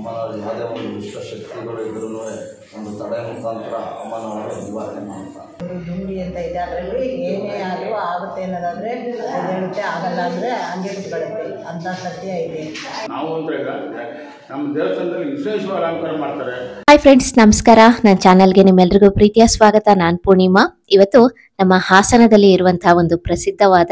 ಅಮ್ಮನವರು ಯಾವುದೇ ಒಂದು ದುಷ್ಟಶಕ್ತಿಗಳು ಇದ್ರೂ ಒಂದು ತಡೆ ಮುಖಾಂತರ ಅಮ್ಮನವರು ನಿವಾರಣೆ ಮಾಡ್ತಾರೆ. ದುಂಡಿ ಅಂತ ಇದೆ, ಅದರಲ್ಲಿ ಏನೇ ಆದರೂ ಆಗುತ್ತೆ ಅನ್ನೋದಾದರೆ ಹೇಳುತ್ತೆ, ಆಗಲ್ಲ ಅಂದರೆ ಹಂಗೆ ಕುತ್ಕೊಳ್ಳುತ್ತೆ ಅಂತ ಸತ್ಯ ಇದೆ. ನಾವು ಅಂದರೆ ನಮ್ಮ ದೇವಸ್ಥಾನದಲ್ಲಿ ವಿಶೇಷವಾದ ಅಲಂಕಾರ ಮಾಡ್ತಾರೆ. ಹಾಯ್ ಫ್ರೆಂಡ್ಸ್, ನಮಸ್ಕಾರ. ನನ್ನ ಚಾನಲ್ಗೆ ನಿಮ್ಮೆಲ್ಲರಿಗೂ ಪ್ರೀತಿಯ ಸ್ವಾಗತ. ನಾನು ಪೂರ್ಣಿಮಾ. ಇವತ್ತು ನಮ್ಮ ಹಾಸನದಲ್ಲಿ ಇರುವಂತಹ ಒಂದು ಪ್ರಸಿದ್ಧವಾದ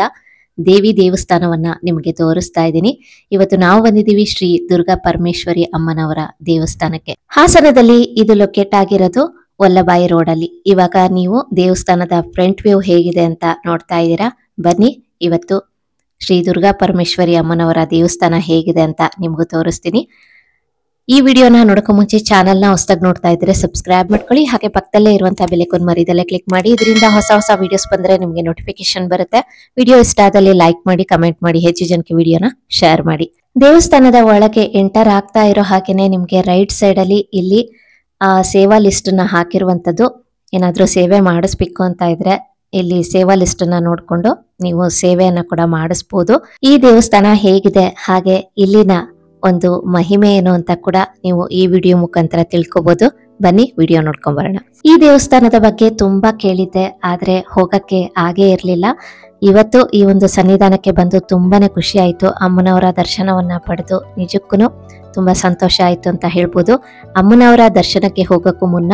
ದೇವಿ ದೇವಸ್ಥಾನವನ್ನ ನಿಮಗೆ ತೋರಿಸ್ತಾ ಇದ್ದೀನಿ. ಇವತ್ತು ನಾವು ಬಂದಿದ್ದೀವಿ ಶ್ರೀ ದುರ್ಗಾ ಪರಮೇಶ್ವರಿ ಅಮ್ಮನವರ ದೇವಸ್ಥಾನಕ್ಕೆ. ಹಾಸನದಲ್ಲಿ ಇದು ಲೊಕೇಟ್ ಆಗಿರೋದು ವಲ್ಲಭಾಯಿ ರೋಡ್ ಅಲ್ಲಿ. ಇವಾಗ ನೀವು ದೇವಸ್ಥಾನದ ಫ್ರಂಟ್ ವ್ಯೂ ಹೇಗಿದೆ ಅಂತ ನೋಡ್ತಾ ಇದ್ದೀರಾ. ಬನ್ನಿ, ಇವತ್ತು ಶ್ರೀ ದುರ್ಗಾ ಪರಮೇಶ್ವರಿ ಅಮ್ಮನವರ ದೇವಸ್ಥಾನ ಹೇಗಿದೆ ಅಂತ ನಿಮ್ಗೂ ತೋರಿಸ್ತೀನಿ. ಈ ವಿಡಿಯೋನ ನೋಡೋಕೆ ಮುಂಚೆ ಚಾನಲ್ನ ಹೊಸದಾಗಿ ನೋಡ್ತಾ ಇದ್ರೆ ಸಬ್ಸ್ಕ್ರೈಬ್ ಮಾಡ್ಕೊಳ್ಳಿ. ಹಾಗೆ ಪಕ್ಕದಲ್ಲೇ ಇರುವಂತಹ ಬೆಲ್ ಐಕಾನ್ ಮರಿದಲ್ಲೇ ಕ್ಲಿಕ್ ಮಾಡಿ. ಇದರಿಂದ ಹೊಸ ಹೊಸ ವಿಡಿಯೋಸ್ ಬಂದ್ರೆ ನಿಮಗೆ ನೋಟಿಫಿಕೇಶನ್ ಬರುತ್ತೆ. ವಿಡಿಯೋ ಇಷ್ಟ ಆದಲ್ಲಿ ಲೈಕ್ ಮಾಡಿ, ಕಮೆಂಟ್ ಮಾಡಿ, ಹೆಚ್ಚು ಜನಕ್ಕೆ ವಿಡಿಯೋನ ಶೇರ್ ಮಾಡಿ. ದೇವಸ್ಥಾನದ ಒಳಗೆ ಎಂಟರ್ ಆಗ್ತಾ ಇರೋ ಹಾಗೇನೆ ನಿಮ್ಗೆ ರೈಟ್ ಸೈಡ್ ಅಲ್ಲಿ ಇಲ್ಲಿ ಸೇವಾ ಲಿಸ್ಟ್ ನ ಹಾಕಿರುವಂತದ್ದು. ಏನಾದ್ರೂ ಸೇವೆ ಮಾಡಿಸ್ಬೇಕು ಅಂತ ಇದ್ರೆ ಇಲ್ಲಿ ಸೇವಾ ಲಿಸ್ಟ್ ನ ನೋಡ್ಕೊಂಡು ನೀವು ಸೇವೆಯನ್ನ ಕೂಡ ಮಾಡಿಸ್ಬೋದು. ಈ ದೇವಸ್ಥಾನ ಹೇಗಿದೆ, ಹಾಗೆ ಇಲ್ಲಿನ ಒಂದು ಮಹಿಮೆ ಏನು ಅಂತ ಕೂಡ ನೀವು ಈ ವಿಡಿಯೋ ಮುಖಾಂತರ ತಿಳ್ಕೊಬಹುದು. ಬನ್ನಿ ವಿಡಿಯೋ ನೋಡ್ಕೊಂಡ್ ಬರೋಣ. ಈ ದೇವಸ್ಥಾನದ ಬಗ್ಗೆ ತುಂಬಾ ಕೇಳಿದ್ದೆ, ಆದ್ರೆ ಹೋಗಕ್ಕೆ ಆಗೇ ಇರ್ಲಿಲ್ಲ. ಇವತ್ತು ಈ ಒಂದು ಸನ್ನಿಧಾನಕ್ಕೆ ಬಂದು ತುಂಬಾನೇ ಖುಷಿ ಆಯ್ತು. ಅಮ್ಮನವರ ದರ್ಶನವನ್ನ ಪಡೆದು ನಿಜಕ್ಕೂ ತುಂಬಾ ಸಂತೋಷ ಆಯ್ತು ಅಂತ ಹೇಳ್ಬೋದು. ಅಮ್ಮನವರ ದರ್ಶನಕ್ಕೆ ಹೋಗಕ್ಕೂ ಮುನ್ನ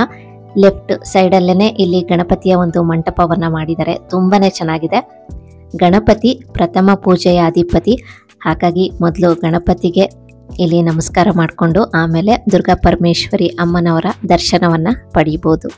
ಲೆಫ್ಟ್ ಸೈಡ್ ಅಲ್ಲೇನೆ ಇಲ್ಲಿ ಗಣಪತಿಯ ಒಂದು ಮಂಟಪವನ್ನ ಮಾಡಿದ್ದಾರೆ. ತುಂಬಾನೇ ಚೆನ್ನಾಗಿದೆ. ಗಣಪತಿ ಪ್ರಥಮ ಪೂಜೆಯ ಅಧಿಪತಿ, ಹಾಗಾಗಿ ಮೊದಲು ಗಣಪತಿಗೆ ಇಲ್ಲಿ ನಮಸ್ಕಾರ ಮಾಡಿಕೊಂಡು ಆಮೇಲೆ ದುರ್ಗಾ ಪರಮೇಶ್ವರಿ ಅಮ್ಮನವರ ದರ್ಶನವನ್ನ ಪಡೆಯಬಹುದು.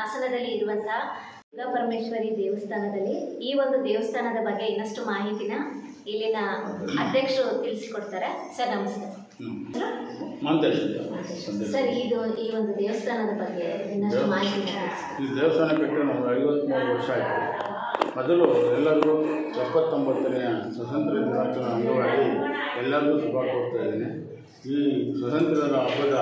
ಹಾಸನದಲ್ಲಿ ಇರುವಂತಹ ದುರ್ಗಾ ಪರಮೇಶ್ವರಿ ದೇವಸ್ಥಾನದಲ್ಲಿ ಈ ಒಂದು ದೇವಸ್ಥಾನದ ಬಗ್ಗೆ ಇನ್ನಷ್ಟು ಮಾಹಿತಿನ ಇಲ್ಲಿನ ಅಧ್ಯಕ್ಷರು ತಿಳಿಸಿಕೊಡ್ತಾರೆ. ಸರ್ ನಮಸ್ಕಾರ. ಸರ್ ಈ ಒಂದು ದೇವಸ್ಥಾನದ ಬಗ್ಗೆ ಇನ್ನಷ್ಟು ಮಾಹಿತಿ. ಈ ದೇವಸ್ಥಾನ ಕಟ್ಟಿ ನಾವು 53 ವರ್ಷ ಆಯಿತು. ಮೊದಲು ಎಲ್ಲರಿಗೂ 79ನೇ ಸ್ವಾತಂತ್ರ್ಯ ದಿನಾಚರಣೆ ಅಂಗವಾಗಿ ಎಲ್ಲರಿಗೂ ಶುಭ ಕೋರ್ತಾ ಇದ್ದೀನಿ. ಈ ಸ್ವಾತಂತ್ರ್ಯದ ಹಬ್ಬದ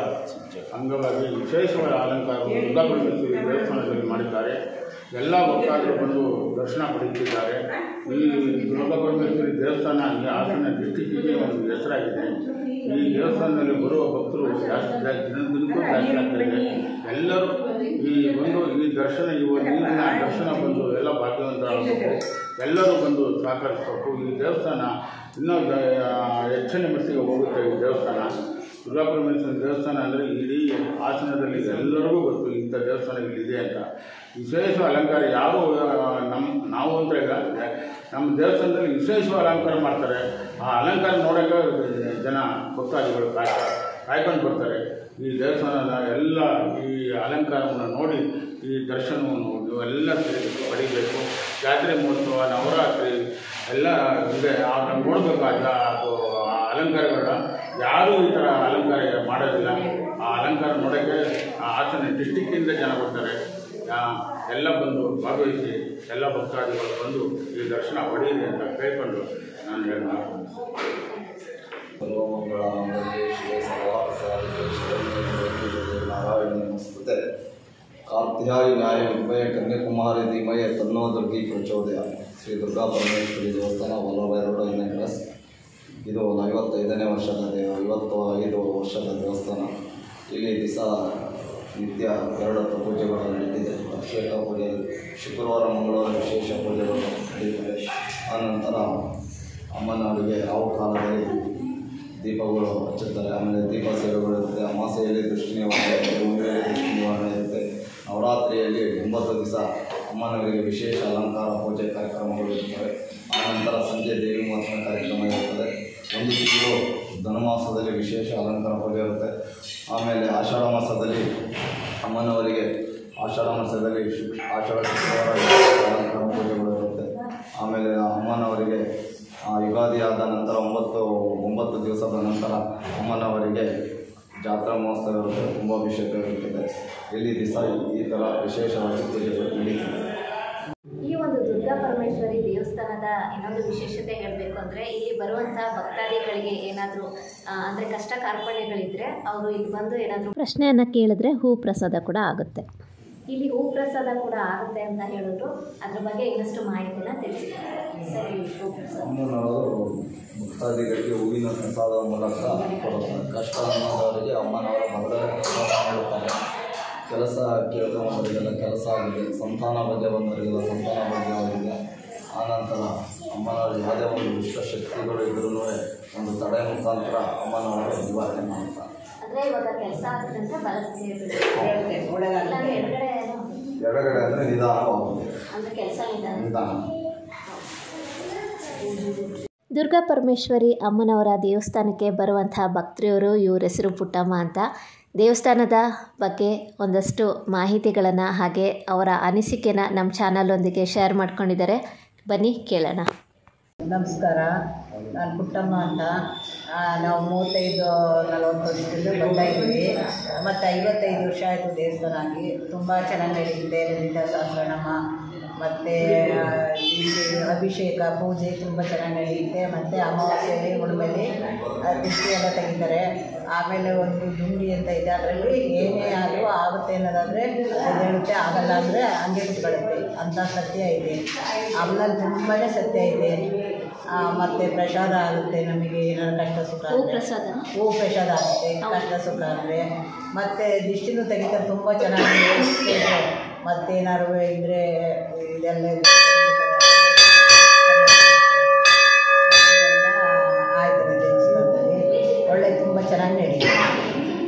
ಅಂಗವಾಗಿ ವಿಶೇಷವಾದ ಅಲಂಕಾರವನ್ನು ದುರ್ಗಾ ಪರಮೇಶ್ವರಿ ದೇವಸ್ಥಾನದಲ್ಲಿ ಮಾಡಿದ್ದಾರೆ. ಎಲ್ಲ ಭಕ್ತಾದರು ಬಂದು ದರ್ಶನ ಪಡೆಯುತ್ತಿದ್ದಾರೆ. ಈ ದುರ್ಗಾ ಪರಮೇಶ್ವರಿ ದೇವಸ್ಥಾನ ಹಾಸನ ಡಿಸ್ಟಿಕ್ಕಿಗೆ ಒಂದು ಹೆಸರಾಗಿದೆ. ಈ ದೇವಸ್ಥಾನದಲ್ಲಿ ಬರುವ ಭಕ್ತರು ದಿನಕ್ಕೂ ಜಾಸ್ತಿ ಆಗ್ತಾಯಿದೆ. ಎಲ್ಲರೂ ಈ ದರ್ಶನ ನೀರಿನ ದರ್ಶನ ಬಂದು ಎಲ್ಲ ಭಾಗ್ಯವಂತರಾಗಬೇಕು. ಎಲ್ಲರೂ ಬಂದು ಸಹಕರಿಸಬೇಕು. ಈ ದೇವಸ್ಥಾನ ಇನ್ನೂ ಹೆಚ್ಚಿನ ಮಟ್ಟಿಗೆ ಹೋಗುತ್ತೆ. ಈ ದೇವಸ್ಥಾನ ದುರ್ಗಾ ಪರಮೇಶ್ವರಿ ದೇವಸ್ಥಾನ ಅಂದರೆ ಇಡೀ ಹಾಸನದಲ್ಲಿ ಎಲ್ಲರಿಗೂ ಗೊತ್ತು ಇಂಥ ದೇವಸ್ಥಾನ ಇಲ್ಲಿದೆ ಅಂತ. ವಿಶೇಷ ಅಲಂಕಾರ ಯಾರು ನಾವು ಅಂತ ಇಲ್ಲ, ನಮ್ಮ ದೇವಸ್ಥಾನದಲ್ಲಿ ವಿಶೇಷವಾದ ಅಲಂಕಾರ ಮಾಡ್ತಾರೆ. ಆ ಅಲಂಕಾರ ನೋಡೋಕ್ಕೆ ಜನ ಭಕ್ತಾದಿಗಳು ಕಾಯ್ಕೊಂಡು ಬರ್ತಾರೆ. ಈ ದೇವಸ್ಥಾನದ ಎಲ್ಲ ಈ ಅಲಂಕಾರವನ್ನು ನೋಡಿ ಈ ದರ್ಶನವನ್ನು ನೀವೆಲ್ಲ ಪಡಿಬೇಕು. ಜಾತ್ರೆ ಮಹೋತ್ಸವ, ನವರಾತ್ರಿ ಎಲ್ಲ ಇದೆ. ನೋಡಬೇಕು ಅದು ಅಲಂಕಾರಗಳ ಯಾರೂ ಈ ಥರ ಅಲಂಕಾರ ಮಾಡೋದಿಲ್ಲ. ಆ ಅಲಂಕಾರ ನೋಡೋಕ್ಕೆ ಹಾಸನ ಡಿಸ್ಟಿಕ್ಕಿಂದ ಜನ ಬರ್ತಾರೆ. ಎಲ್ಲ ಬಂದು ಭಾಗವಹಿಸಿ ಎಲ್ಲ ಭಕ್ತಾದಿಗಳು ಬಂದು ಈ ದರ್ಶನ ಪಡೆಯಿರಿ ಅಂತ ಕೇಳಿಕೊಂಡು ನಾನು ಹೇಳೋಣ. ನಾರಾಯಣ ನಮಸ್ತುತೆ. ಕಾರ್ತ್ಯಾಯಿ ನ್ಯಾಯ ವಿದ್ಮಯ ಕನ್ಯಾಕುಮಾರಿ ಧೀಮಯ ತನ್ನೋ ದುರ್ಗಿ ಪ್ರಚೋದಯ. ಶ್ರೀ ದುರ್ಗಾ ಪರಮೇಶ್ವರಿ ದೇವಸ್ಥಾನ ವಲ್ಲಭ ರೋಡ್ 5ನೇ ಕ್ರಾಸ್. ಇದು 55ನೇ ವರ್ಷದ 55 ವರ್ಷದ ದೇವಸ್ಥಾನ. ಇಲ್ಲಿ ದಿವಸ ನಿತ್ಯ 2 ಪೂಜೆಗಳು ನಡೀತಿದೆ. ಅಭಿಷೇಕ ಪೂಜೆ ಶುಕ್ರವಾರ ಮಂಗಳವಾರ ವಿಶೇಷ ಪೂಜೆಗಳು ನಡೀತಿದೆ. ಆನಂತರ ಅಮ್ಮನವರಿಗೆ ಯಾವ ಕಾಲದಲ್ಲಿ ದೀಪಗಳು ಹಚ್ಚುತ್ತಾರೆ. ಆಮೇಲೆ ದೀಪ ಸೇವೆಗಳು ಇರುತ್ತೆ. ಅಮಾಸೆಯಲ್ಲಿ ದೃಷ್ಟಿ ನಿವಾರಣೆ ಇರುತ್ತೆ, ಹುಣ್ಣಿಮೆಯಲ್ಲಿ ದೃಷ್ಟಿ ನಿವಾರಣೆ ಇರುತ್ತೆ. ನವರಾತ್ರಿಯಲ್ಲಿ 9 ದಿವಸ ಅಮ್ಮನವರಿಗೆ ವಿಶೇಷ ಅಲಂಕಾರ ಪೂಜೆ ಕಾರ್ಯಕ್ರಮಗಳು ಇರ್ತವೆ. ಆನಂತರ ಸಂಜೆ ದೇವಿ ಮಾತನ ಕಾರ್ಯಕ್ರಮ ಇರುತ್ತದೆ. 1 ತಿಂಗಳು ಧನುಮಾಸದಲ್ಲಿ ವಿಶೇಷ ಅಲಂಕಾರ ಪೂಜೆ ಇರುತ್ತೆ. ಆಮೇಲೆ ಆಷಾಢ ಮಾಸದಲ್ಲಿ ಅಮ್ಮನವರಿಗೆ ಆಷಾಢ ಶುಕ್ರವಾರ ಅಲಂಕಾರ ಪೂಜೆಗಳು ಇರುತ್ತೆ. ಆಮೇಲೆ ಅಮ್ಮನವರಿಗೆ ಯುಗಾದಿ ಆದ ನಂತರ 9 ದಿವಸದ ನಂತರ ಅಮ್ಮನವರಿಗೆ ಜಾತ್ರಾ ಮಹೋತ್ಸವ ಇರುತ್ತೆ, ಕುಂಭಾಭಿಷೇಕ ಇರುತ್ತದೆ. ಇಲ್ಲಿ ದಿವಸ ಈ ಥರ ವಿಶೇಷವಾಗಿ ಪೂಜೆಗಳು ನಡೀತದೆ. ಈ ಒಂದು ದುರ್ಗಾ ಪರಮೇಶ್ವರಿ ದೇವಸ್ಥಾನದ ಇನ್ನೊಂದು ವಿಶೇಷತೆ ಹೇಳಬೇಕು ಅಂದರೆ ಇಲ್ಲಿ ಬರುವಂಥ ಭಕ್ತಾದಿಗಳಿಗೆ ಏನಾದರೂ ಅಂದರೆ ಕಷ್ಟ ಕಾರ್ಪಣ್ಯಗಳಿದ್ದರೆ ಅವರು ಇಲ್ಲಿ ಬಂದು ಏನಾದರೂ ಪ್ರಶ್ನೆಯನ್ನು ಕೇಳಿದ್ರೆ ಹೂ ಪ್ರಸಾದ ಕೂಡ ಆಗುತ್ತೆ. ಇಲ್ಲಿ ಹೂ ಪ್ರಸಾದ ಕೂಡ ಆಗುತ್ತೆ ಅಂತ ಹೇಳಿದ್ರು. ಅದ್ರ ಬಗ್ಗೆ ಇನ್ನಷ್ಟು ಮಾಹಿತಿನ ತಿಳಿಸಿದ್ದಾರೆ. ಸರಿ, ಹೂ ಪ್ರಸಾದ ಅಮ್ಮನವರು ಭಕ್ತಾದಿಗಳಿಗೆ ಹೂವಿನ ಪ್ರಸಾದದ ಮೂಲಕ ಕೊಡುತ್ತಾರೆ. ಕಷ್ಟ ಅನ್ನೋದವರಿಗೆ ಅಮ್ಮನವರ ಮೊದಲೇ ಮಾಡುತ್ತಾರೆ. ಕೆಲಸ ಕೇಳ್ಕೊಂಬರಿಗೆಲ್ಲ ಕೆಲಸ ಆಗಿದೆ, ಸಂತಾನ ಬಗ್ಗೆ ಬಂದವರಿಗೆಲ್ಲ ಸಂತಾನ ಬಗ್ಗೆ ಅವರಿಗೆ. ಆನಂತರ ಅಮ್ಮನವರು ಯಾವುದೇ ಒಂದು ದುಷ್ಟಶಕ್ತಿಗಳು ಇದ್ರೂ ಒಂದು ತಡೆ ಮುಖಾಂತರ ಅಮ್ಮನವರು ನಿವಾರಣೆ ಮಾಡ್ತಾರೆ. ಅಂದರೆ ಇವಾಗ ಕೆಲಸ ಆಗುತ್ತೆ ಅಂತ ಬರುತ್ತೆ ಎಡಗಡೆ ಅಂದರೆ ನಿಧಾನವಾಗುತ್ತೆ, ಅಂದರೆ ಕೆಲಸ ನಿಧಾನ. ದುರ್ಗಾ ಪರಮೇಶ್ವರಿ ಅಮ್ಮನವರ ದೇವಸ್ಥಾನಕ್ಕೆ ಬರುವಂತಹ ಭಕ್ತರು ಇವ್ರ ಹೆಸರು ಪುಟ್ಟಮ್ಮ ಅಂತ. ದೇವಸ್ಥಾನದ ಬಗ್ಗೆ ಒಂದಷ್ಟು ಮಾಹಿತಿಗಳನ್ನು ಹಾಗೆ ಅವರ ಅನಿಸಿಕೆನ ನಮ್ಮ ಚಾನಲೊಂದಿಗೆ ಶೇರ್ ಮಾಡ್ಕೊಂಡಿದ್ದಾರೆ. ಬನ್ನಿ ಕೇಳೋಣ. ನಮಸ್ಕಾರ, ನಾನು ಪುಟ್ಟಮ್ಮ ಅಂತ. ನಾವು 35-40 ವರ್ಷದಿಂದ ಬರ್ತಾ ಇದ್ದೀವಿ. ಮತ್ತು 55 ವರ್ಷ ಆಯಿತು ದೇವಸ್ಥಾನ ಆಗಿ. ತುಂಬ ಚೆನ್ನಾಗಿ ನಡೀತಿದೆ. ಲಲಿತಾ ಸಹಸ್ರನಾಮ ಮತ್ತು ಅಭಿಷೇಕ ಪೂಜೆ ತುಂಬ ಚೆನ್ನಾಗಿ ನಡೆಯುತ್ತೆ. ಮತ್ತು ಅಮಾವಾಸ್ಯೆಯಲ್ಲಿ ಹುಣ್ಣಿಮೆಯಲ್ಲಿ ದೃಷ್ಟಿ ಎಲ್ಲ ತೆಗಿತಾರೆ. ಆಮೇಲೆ ಒಂದು ದುಂಡಿ ಅಂತ ಇದೆ, ಅದರಲ್ಲಿ ಏನೇ ಆದರೂ ಆಗುತ್ತೆ ಅನ್ನೋದಾದರೆ ಹೇಳುತ್ತೆ, ಆಗಲ್ಲ ಅಂದರೆ ಹಂಗೆ ಕುತ್ಕೊಳ್ಳುತ್ತೆ. ಅಂಥ ಸತ್ಯ ಇದೆ. ಅಮ್ಮನಲ್ಲಿ ತುಂಬಾ ಸತ್ಯ ಇದೆ. ಮತ್ತು ಪ್ರಸಾದ ಆಗುತ್ತೆ. ನಮಗೆ ಏನಾದ್ರು ಕಷ್ಟ ಸುಖ ಹೂ ಪ್ರಸಾದ ಆಗುತ್ತೆ, ಕಷ್ಟ ಸುಖ ಅಂದರೆ. ಮತ್ತು ದಿಷ್ಟಿನೂ ತೆಗಿತಾರೆ ತುಂಬ ಚೆನ್ನಾಗಿ. ಮತ್ತೇನಾದ್ರು ಇದ್ದರೆ ಇದೆಲ್ಲ ಆಯ್ತದೆ ದೇವಸ್ಥಾನದಲ್ಲಿ. ಒಳ್ಳೆ ತುಂಬ ಚೆನ್ನಾಗಿ ನಡೀತದೆ.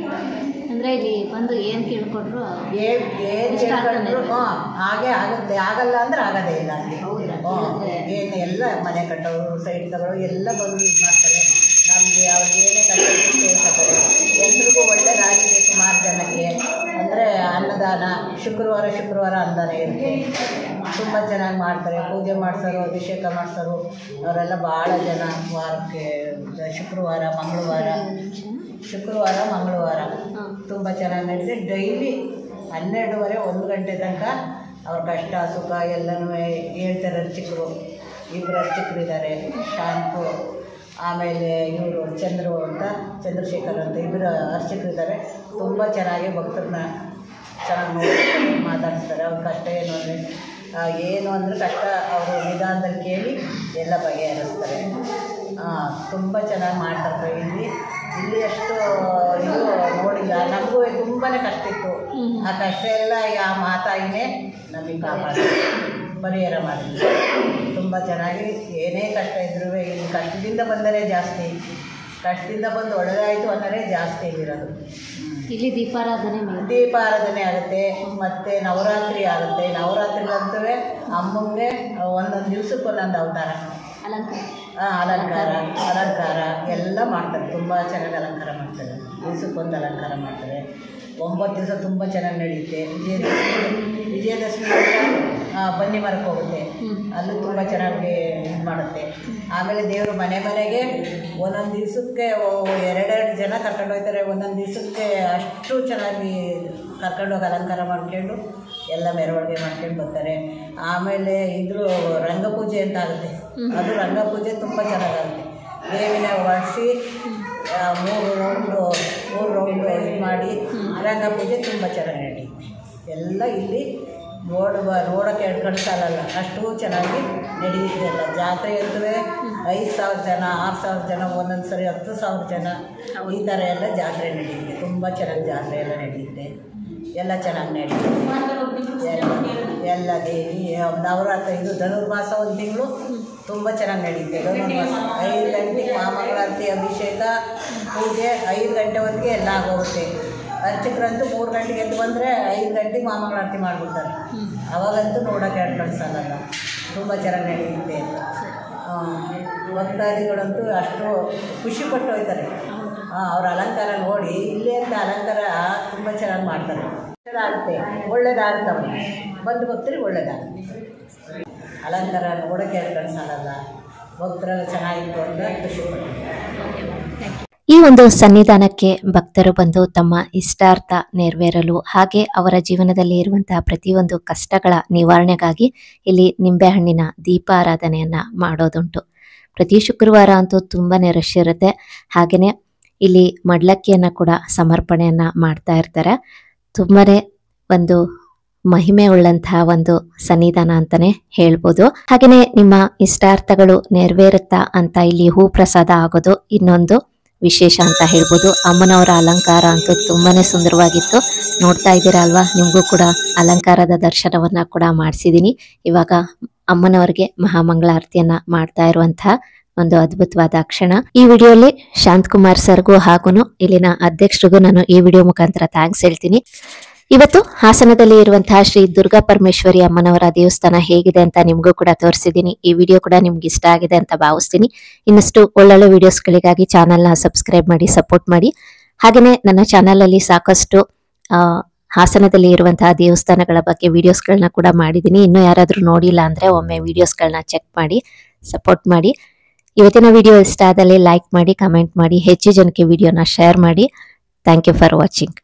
ಅಂದರೆ ಇಲ್ಲಿ ಬಂದು ಏನು ಕೇಳ್ಕೊಂಡ್ರು ಏನು ಕೇಳ್ಕೊಂಡ್ರು ಹಾಗೆ ಆಗುತ್ತೆ. ಆಗಲ್ಲ ಅಂದ್ರೆ ಆಗೋದೇ ಇಲ್ಲ ಅಲ್ಲಿ. ಏನು ಎಲ್ಲ ಮನೆ ಕಟ್ಟೋರು ಸೈಡ್ ತಗೊಳ್ಳೋ ಎಲ್ಲ ಬಂದು ಇದು ಮಾಡ್ತಾರೆ. ನಮಗೆ ಅವ್ರಿಗೆ ಏನೇ ಕಷ್ಟ ಕೇಳ್ಕೊತಾರೆ. ಎಲ್ರಿಗೂ ಒಳ್ಳೆಯದಾಗಿದೆ. ಸುಮಾರು ಜನಕ್ಕೆ ಅಂದರೆ ಅನ್ನದಾನ ಶುಕ್ರವಾರ ಅನ್ನದಾನ ಇರುತ್ತೆ. ತುಂಬ ಚೆನ್ನಾಗಿ ಮಾಡ್ತಾರೆ, ಪೂಜೆ ಮಾಡಿಸೋರು, ಅಭಿಷೇಕ ಮಾಡಿಸೋರು ಅವರೆಲ್ಲ ಭಾಳ ಜನ. ವಾರಕ್ಕೆ ಶುಕ್ರವಾರ ಮಂಗಳವಾರ ತುಂಬ ಚೆನ್ನಾಗಿ ನಡೀತೆ. ಡೈಲಿ 12:30 1 ಗಂಟೆ ತನಕ ಅವ್ರ ಕಷ್ಟ ಸುಖ ಎಲ್ಲನೂ ಹೇಳ್ತಾರೆ. ಅರ್ಚಕರು 2 ಅರ್ಚಕರಿದ್ದಾರೆ, ಶಾಂತು ಆಮೇಲೆ ಇವರು ಚಂದ್ರಶೇಖರ್ ಅಂತ 2 ಅರ್ಚಕರಿದ್ದಾರೆ. ತುಂಬ ಚೆನ್ನಾಗಿ ಭಕ್ತರನ್ನ ಚೆನ್ನಾಗಿ ನೋಡಿ ಮಾತಾಡಿಸ್ತಾರೆ. ಅವ್ರ ಕಷ್ಟ ಏನು ಅಂದರೆ ಕಷ್ಟ ಅವರು ನಿಧಾನದಲ್ಲಿ ಕೇಳಿ ಎಲ್ಲ ಬಗೆಹರಿಸ್ತಾರೆ. ತುಂಬ ಚೆನ್ನಾಗಿ ಮಾಡ್ತಾರೆ. ಇಲ್ಲಿ ಅಷ್ಟು ಇದು ನೋಡಿಲ್ಲ. ನಮಗೂ ತುಂಬಾ ಕಷ್ಟ ಇತ್ತು. ಆ ಕಷ್ಟ ಎಲ್ಲ ಆ ಮಾತಾಗಿನೇ ನಮಗೆ ಕಾಪಾಡಿ ಪರಿಹಾರ ಮಾಡಿದ್ವಿ. ತುಂಬ ಚೆನ್ನಾಗಿ ಏನೇ ಕಷ್ಟ ಇದ್ರೂ ಇಲ್ಲಿ ಕಷ್ಟದಿಂದ ಬಂದರೆ ಜಾಸ್ತಿ, ಕಷ್ಟದಿಂದ ಬಂದು ಒಳ್ಳೆದಾಯಿತು ಅನ್ನೋದೇ ಜಾಸ್ತಿ ಇಲ್ಲಿರೋದು. ಇಲ್ಲಿ ದೀಪಾರಾಧನೆ ಆಗುತ್ತೆ, ಮತ್ತು ನವರಾತ್ರಿ ಆಗುತ್ತೆ. ನವರಾತ್ರಿಗಂತೂ ಅಮ್ಮಂಗೆ ಒಂದೊಂದು ದಿವ್ಸಕ್ಕೆ ಒಂದೊಂದು ಅವತಾರ, ಅಲಂಕಾರ ಎಲ್ಲ ಮಾಡ್ತಾರೆ. ತುಂಬ ಚೆನ್ನಾಗಿ ಅಲಂಕಾರ ಮಾಡ್ತಾರೆ. ದಿವ್ಸಕ್ಕೊಂದು ಅಲಂಕಾರ ಮಾಡ್ತಾರೆ. 9 ದಿವಸ ತುಂಬ ಚೆನ್ನಾಗಿ ನಡೆಯುತ್ತೆ. ವಿಜಯದಶಮಿ ಬನ್ನಿ ಮರಕ್ಕೆ ಹೋಗುತ್ತೆ, ಅಲ್ಲೂ ತುಂಬ ಚೆನ್ನಾಗಿ ಇದು ಮಾಡುತ್ತೆ. ಆಮೇಲೆ ದೇವರು ಮನೆಗೆ ಒಂದೊಂದು ದಿವಸಕ್ಕೆ 2 ಜನ ಕರ್ಕೊಂಡು ಹೋಗ್ತಾರೆ. ಒಂದೊಂದು ದಿವಸಕ್ಕೆ ಅಷ್ಟು ಚೆನ್ನಾಗಿ ಕರ್ಕೊಂಡೋಗಿ ಅಲಂಕಾರ ಮಾಡ್ಕೊಂಡು ಎಲ್ಲ ಮೆರವಣಿಗೆ ಮಾಡ್ಕೊಂಡು ಬರ್ತಾರೆ. ಆಮೇಲೆ ಇದ್ರ ರಂಗಪೂಜೆ ಅಂತ ಆಗುತ್ತೆ. ಅದು ರಂಗಪೂಜೆ ತುಂಬ ಚೆನ್ನಾಗಾಗುತ್ತೆ. ದೇವಿನ ಹೊರಿಸಿ 3 ರೌಂಡು ಇದು ಮಾಡಿ ರಂಗಪೂಜೆ ತುಂಬ ಚೆನ್ನಾಗಿ ನಡೆಯುತ್ತೆ. ಎಲ್ಲ ಇಲ್ಲಿ ನೋಡೋಕ್ಕೆ 2 ಕಡೆ ಸಾಲಲ್ಲ, ಅಷ್ಟು ಚೆನ್ನಾಗಿ ನಡೆಯುತ್ತೆ. ಎಲ್ಲ ಜಾತ್ರೆ ಅಂದರೆ 5,000 ಜನ 6,000 ಜನ, ಒಂದೊಂದು ಸರಿ 10,000 ಜನ, ಈ ಥರ ಎಲ್ಲ ಜಾತ್ರೆ ನಡೆಯುತ್ತೆ. ತುಂಬ ಚೆನ್ನಾಗಿ ಜಾತ್ರೆ ಎಲ್ಲ ನಡೆಯುತ್ತೆ. ಎಲ್ಲ ಚೆನ್ನಾಗಿ ನಡೆಯುತ್ತೆ. ಎಲ್ಲ ದೇವಿ ನವರಾತ್ರಿ ಇದು ಧನುರ್ಮಾಸ 1 ತಿಂಗಳು ತುಂಬ ಚೆನ್ನಾಗಿ ನಡೆಯುತ್ತೆ. ಧನುರ್ಮಾಸ 5 ಗಂಟೆಗೆ ಮಹಾಮಂಗಳಾರತಿ, ಅಭಿಷೇಕ, ಪೂಜೆ 5 ಗಂಟೆ ಹೊತ್ತಿಗೆ ಎಲ್ಲ ಆಗೋಗುತ್ತೆ. ಅರ್ಚಕರಂತೂ 3 ಗಂಟೆಗೆ ಎದ್ದು ಬಂದರೆ 5 ಗಂಟೆಗೆ ಮಹಾಮಂಗಳಾರತಿ ಮಾಡಿಬಿಡ್ತಾರೆ. ಅವಾಗಂತೂ ನೋಡೋಕೆ 2 ಕಡೆ ಸಾಲಲ್ಲ, ತುಂಬ ಚೆನ್ನಾಗಿ ನಡೆಯುತ್ತೆ. ಭಕ್ತಾದಿಗಳಂತೂ ಅಷ್ಟು ಖುಷಿಪಟ್ಟು ಹೋಗ್ತಾರೆ. ಅವ್ರ ಅಲಂಕಾರ ನೋಡಿ. ಇಲ್ಲಿ ಅಂತ ಅಲಂಕಾರ ತುಂಬ ಚೆನ್ನಾಗಿ ಮಾಡ್ತಾರೆ. ಆಗುತ್ತೆ, ಒಳ್ಳೇದಾಗುತ್ತೆ. ಅವ್ರಿಗೆ ಬಂದು ಭಕ್ತರಿಗೆ ಒಳ್ಳೇದಾಗುತ್ತೆ. ಅಲಂಕಾರ ನೋಡೋಕ್ಕೆ 2 ಕಡೆ ಸಾಲಲ್ಲ. ಭಕ್ತರೆಲ್ಲ ಚೆನ್ನಾಗಿತ್ತು ಅಂತ ಖುಷಿಪಟ್ಟು. ಈ ಒಂದು ಸನ್ನಿಧಾನಕ್ಕೆ ಭಕ್ತರು ಬಂದು ತಮ್ಮ ಇಷ್ಟಾರ್ಥ ನೆರವೇರಲು ಹಾಗೆ ಅವರ ಜೀವನದಲ್ಲಿ ಇರುವಂತಹ ಪ್ರತಿಯೊಂದು ಕಷ್ಟಗಳ ನಿವಾರಣೆಗಾಗಿ ಇಲ್ಲಿ ನಿಂಬೆಹಣ್ಣಿನ ದೀಪಾರಾಧನೆಯನ್ನ ಮಾಡೋದುಂಟು. ಪ್ರತಿ ಶುಕ್ರವಾರ ಅಂತೂ ತುಂಬಾನೇ ರಶ್ ಇರುತ್ತೆ. ಹಾಗೆಯೇ ಇಲ್ಲಿ ಮಡ್ಲಕ್ಕಿಯನ್ನ ಕೂಡ ಸಮರ್ಪಣೆಯನ್ನ ಮಾಡ್ತಾ ಇರ್ತಾರೆ. ತುಂಬಾನೇ ಒಂದು ಮಹಿಮೆ ಉಳ್ಳಂತಹ ಒಂದು ಸನ್ನಿಧಾನ ಅಂತಾನೆ ಹೇಳ್ಬೋದು. ಹಾಗೆಯೇ ನಿಮ್ಮ ಇಷ್ಟಾರ್ಥಗಳು ನೆರವೇರುತ್ತಾ ಅಂತ ಇಲ್ಲಿ ಹೂ ಪ್ರಸಾದ ಆಗೋದು ಇನ್ನೊಂದು ವಿಶೇಷ ಅಂತ ಹೇಳ್ಬೋದು. ಅಮ್ಮನವರ ಅಲಂಕಾರ ಅಂತೂ ತುಂಬಾನೇ ಸುಂದರವಾಗಿತ್ತು. ನೋಡ್ತಾ ಇದ್ದೀರಾ ಅಲ್ವಾ? ನಿಮಗೂ ಕೂಡ ಅಲಂಕಾರದ ದರ್ಶನವನ್ನ ಕೂಡ ಮಾಡಿಸಿದ್ದೀನಿ. ಇವಾಗ ಅಮ್ಮನವರಿಗೆ ಮಹಾಮಂಗಳಾರತಿಯನ್ನ ಮಾಡ್ತಾ ಇರುವಂತಹ ಒಂದು ಅದ್ಭುತವಾದ ಕ್ಷಣ. ಈ ವಿಡಿಯೋಲಿ ಶಾಂತಕುಮಾರ್ ಸರ್ಗೂ ಹಾಗೂ ಇಲ್ಲಿನ ಅಧ್ಯಕ್ಷರಿಗೂ ನಾನು ಈ ವಿಡಿಯೋ ಮುಖಾಂತರ ಥ್ಯಾಂಕ್ಸ್ ಹೇಳ್ತೀನಿ. ಇವತ್ತು ಹಾಸನದಲ್ಲಿ ಇರುವಂತಹ ಶ್ರೀ ದುರ್ಗಾ ಪರಮೇಶ್ವರಿ ಅಮ್ಮನವರ ದೇವಸ್ಥಾನ ಹೇಗಿದೆ ಅಂತ ನಿಮಗೂ ಕೂಡ ತೋರಿಸಿದ್ದೀನಿ. ಈ ವಿಡಿಯೋ ಕೂಡ ನಿಮ್ಗೆ ಇಷ್ಟ ಆಗಿದೆ ಅಂತ ಭಾವಿಸ್ತೀನಿ. ಇನ್ನಷ್ಟು ಒಳ್ಳೊಳ್ಳೆ ವಿಡಿಯೋಸ್ಗಳಿಗಾಗಿ ಚಾನಲ್ನ ಸಬ್ಸ್ಕ್ರೈಬ್ ಮಾಡಿ ಸಪೋರ್ಟ್ ಮಾಡಿ. ಹಾಗೆಯೇ ನನ್ನ ಚಾನಲ್ ಅಲ್ಲಿ ಸಾಕಷ್ಟು ಹಾಸನದಲ್ಲಿ ಇರುವಂತಹ ದೇವಸ್ಥಾನಗಳ ಬಗ್ಗೆ ವಿಡಿಯೋಸ್ಗಳನ್ನ ಕೂಡ ಮಾಡಿದ್ದೀನಿ. ಇನ್ನೂ ಯಾರಾದ್ರೂ ನೋಡಿಲ್ಲ ಅಂದ್ರೆ ಒಮ್ಮೆ ವಿಡಿಯೋಸ್ಗಳನ್ನ ಚೆಕ್ ಮಾಡಿ ಸಪೋರ್ಟ್ ಮಾಡಿ. ಇವತ್ತಿನ ವಿಡಿಯೋ ಇಷ್ಟ ಆದಲ್ಲಿ ಲೈಕ್ ಮಾಡಿ, ಕಮೆಂಟ್ ಮಾಡಿ, ಹೆಚ್ಚು ಜನಕ್ಕೆ ವಿಡಿಯೋನ ಶೇರ್ ಮಾಡಿ. Thank you for watching.